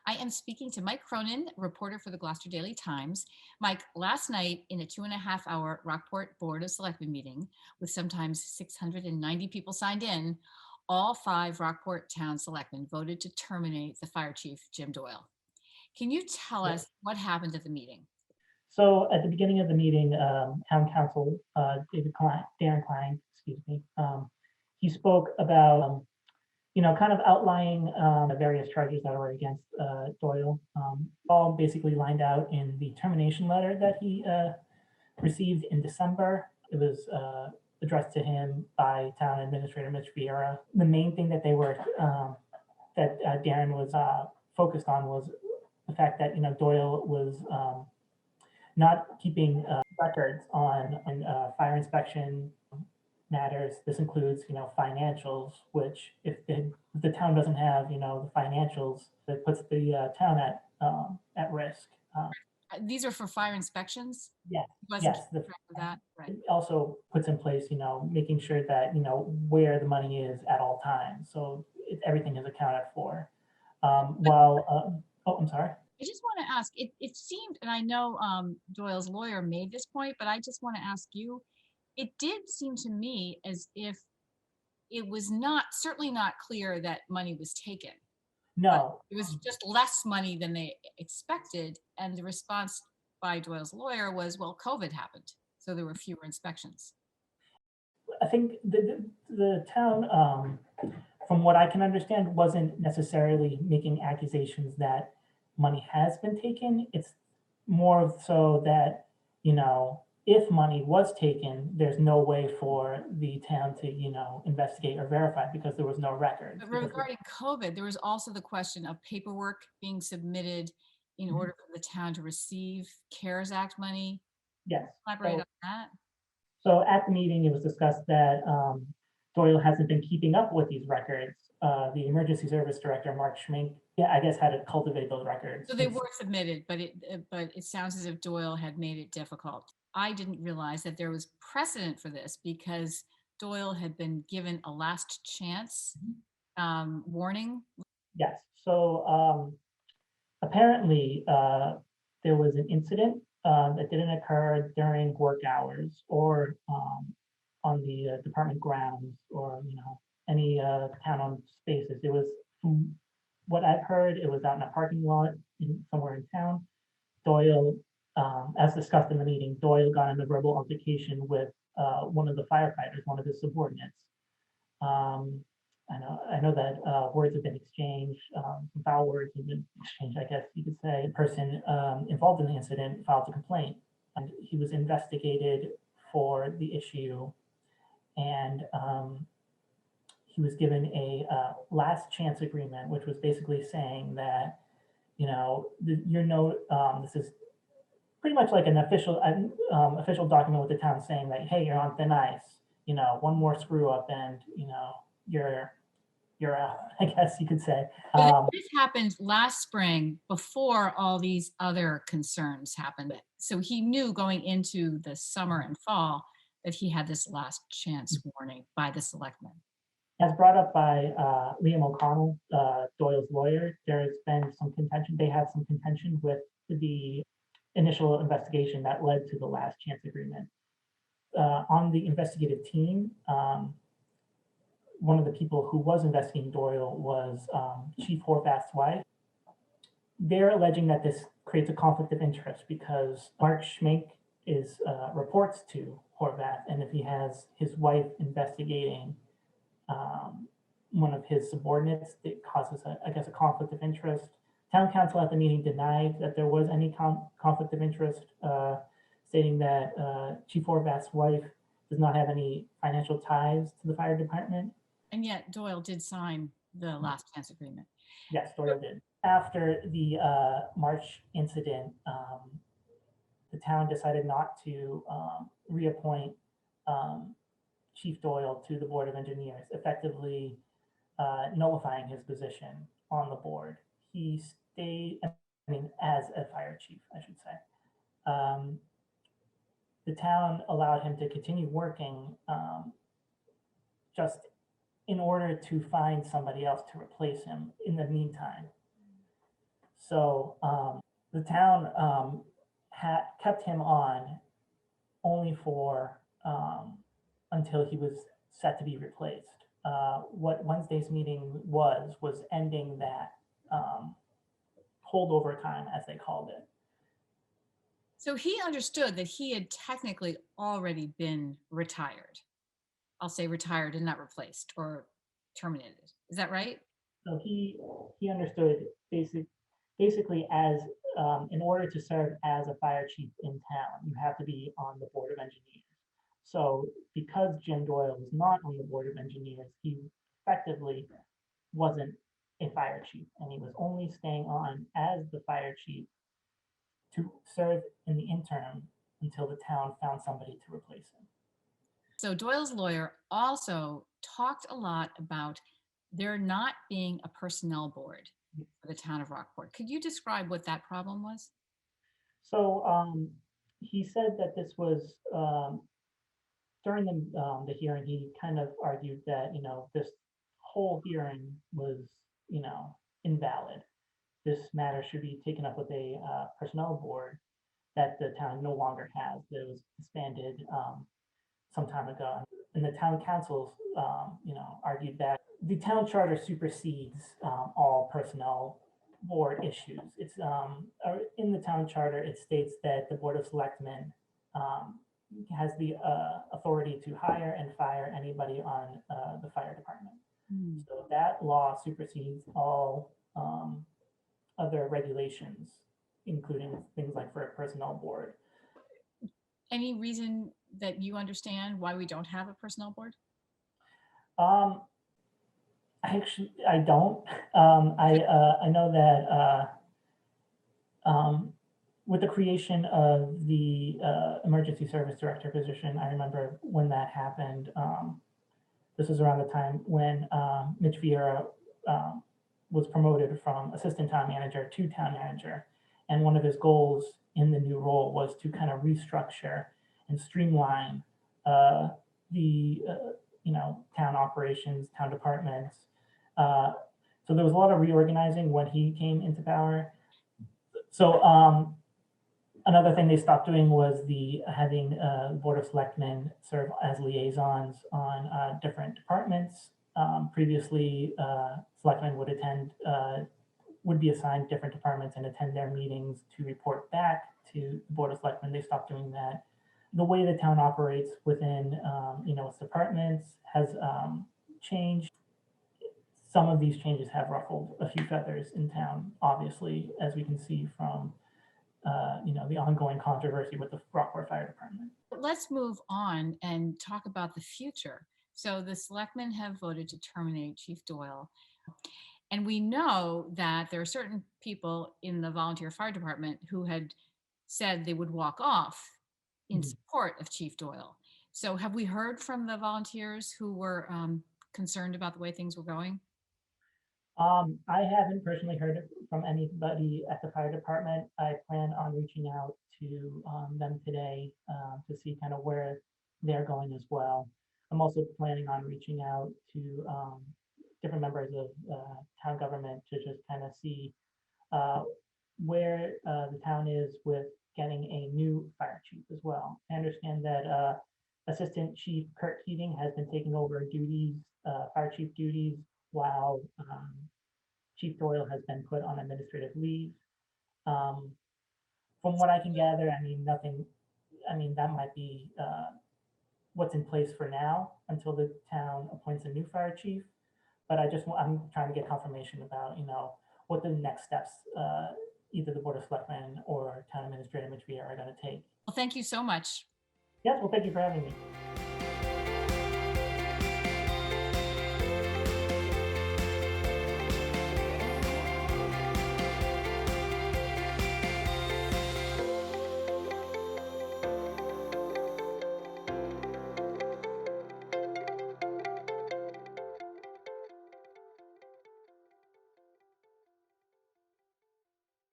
I am speaking to Mike Cronin, reporter for the Gloucester Daily Times. Mike, last night in a 2.5 hour Rockport Board of Selectmen meeting, with sometimes 690 people signed in, all 5 Rockport town selectmen voted to terminate the fire chief, Jim Doyle. Can you tell Yeah. us what happened at the meeting? So at the beginning of the meeting, Town Council Darren Klein, excuse me, he spoke about, kind of outlining the various charges that were against Doyle, all basically lined out in the termination letter that he received in December. It was addressed to him by Town Administrator Mitch Vieira. The main thing that Darren was focused on was the fact that Doyle was not keeping records on fire inspection matters. This includes, financials, which if the town doesn't have, the financials, that puts the town at risk. These are for fire inspections? Yes, Wasn't yes. keeping track of that, right? It also puts in place, making sure that, where the money is at all times. So everything is accounted for. I'm sorry. I just want to ask, it seemed, and I know Doyle's lawyer made this point, but I just want to ask you, it did seem to me as if it was certainly not clear that money was taken. No, It was just less money than they expected. And the response by Doyle's lawyer was, well, COVID happened, so there were fewer inspections. I think the town, from what I can understand, wasn't necessarily making accusations that money has been taken. It's more so that, if money was taken, there's no way for the town to, investigate or verify because there was no records. But regarding COVID, there was also the question of paperwork being submitted in order for the town to receive CARES Act money. Yes. Elaborate on that. So at the meeting, it was discussed that Doyle hasn't been keeping up with these records. The emergency service director, Mark Schmink, I guess had to cultivate those records. So they were submitted, but it sounds as if Doyle had made it difficult. I didn't realize that there was precedent for this because Doyle had been given a last chance warning. Yes. So apparently there was an incident that didn't occur during work hours or on the department grounds or any town-owned spaces. It was, from what I've heard, it was out in a parking lot somewhere in town. Doyle, as discussed in the meeting, Doyle got in a verbal altercation with one of the firefighters, one of his subordinates. I know that words have been exchanged, some foul words have been exchanged, I guess you could say. The person involved in the incident filed a complaint, and he was investigated for the issue, and he was given a last chance agreement, which was basically saying that, this is pretty much like an official document with the town saying that, hey, you're on thin ice. One more screw up and you're out, I guess you could say. This happened last spring before all these other concerns happened. So he knew going into the summer and fall that he had this last chance warning by the selectmen. As brought up by Liam O'Connell, Doyle's lawyer, there's been some contention. They had some contention with the initial investigation that led to the last chance agreement. On the investigative team, one of the people who was investigating Doyle was Chief Horvath's wife. They're alleging that this creates a conflict of interest because Mark Schmink reports to Horvath, and if he has his wife investigating one of his subordinates, it causes, a conflict of interest. Town council at the meeting denied that there was any conflict of interest, stating that Chief Horvath's wife does not have any financial ties to the fire department. And yet Doyle did sign the last chance agreement. Yes, Doyle did. After the March incident, the town decided not to reappoint Chief Doyle to the Board of Engineers, effectively nullifying his position on the board. He stayed, as a fire chief, I should say. The town allowed him to continue working just in order to find somebody else to replace him in the meantime. So the town kept him on only for until he was set to be replaced. What Wednesday's meeting was ending that holdover time, as they called it. So he understood that he had technically already been retired. I'll say retired and not replaced or terminated. Is that right? So he understood basically as in order to serve as a fire chief in town, you have to be on the board of engineers. So because Jim Doyle was not on the board of engineers, he effectively wasn't a fire chief, and he was only staying on as the fire chief to serve in the interim until the town found somebody to replace him. So Doyle's lawyer also talked a lot about there not being a personnel board for the town of Rockport. Could you describe what that problem was? So he said that this was during the hearing. He kind of argued that this whole hearing was invalid. This matter should be taken up with a personnel board that the town no longer has. That was disbanded some time ago. And the town councils, argued that the town charter supersedes all personnel board issues. It's in the town charter. It states that the board of selectmen has the authority to hire and fire anybody on the fire department. So that law supersedes all other regulations, including things like for a personnel board. Any reason that you understand why we don't have a personnel board? I don't. I know that with the creation of the emergency service director position, I remember when that happened. This was around the time when Mitch Vieira was promoted from assistant town manager to town manager. And one of his goals in the new role was to kind of restructure and streamline the town operations, town departments. So there was a lot of reorganizing when he came into power. So another thing they stopped doing was having Board of Selectmen serve as liaisons on different departments. Previously, selectmen would be assigned different departments and attend their meetings to report back to the Board of Selectmen. They stopped doing that. The way the town operates within its departments has changed. Some of these changes have ruffled a few feathers in town, obviously, as we can see from the ongoing controversy with the Rockport Fire Department. Let's move on and talk about the future. So the selectmen have voted to terminate Chief Doyle. And we know that there are certain people in the volunteer fire department who had said they would walk off in support of Chief Doyle. So have we heard from the volunteers who were concerned about the way things were going? I haven't personally heard it from anybody at the fire department. I plan on reaching out to them today to see kind of where they're going as well. I'm also planning on reaching out to different members of town government to just kind of see where the town is with getting a new fire chief as well. I understand that Assistant Chief Kurt Keating has been taking over duties, fire chief duties, while Chief Doyle has been put on administrative leave. From what I can gather, nothing. That might be what's in place for now until the town appoints a new fire chief. But I'm trying to get confirmation about what the next steps either the Board of Selectmen or Town Administrator Mitch Vieira are going to take. Well, thank you so much. Yes, well, thank you for having me.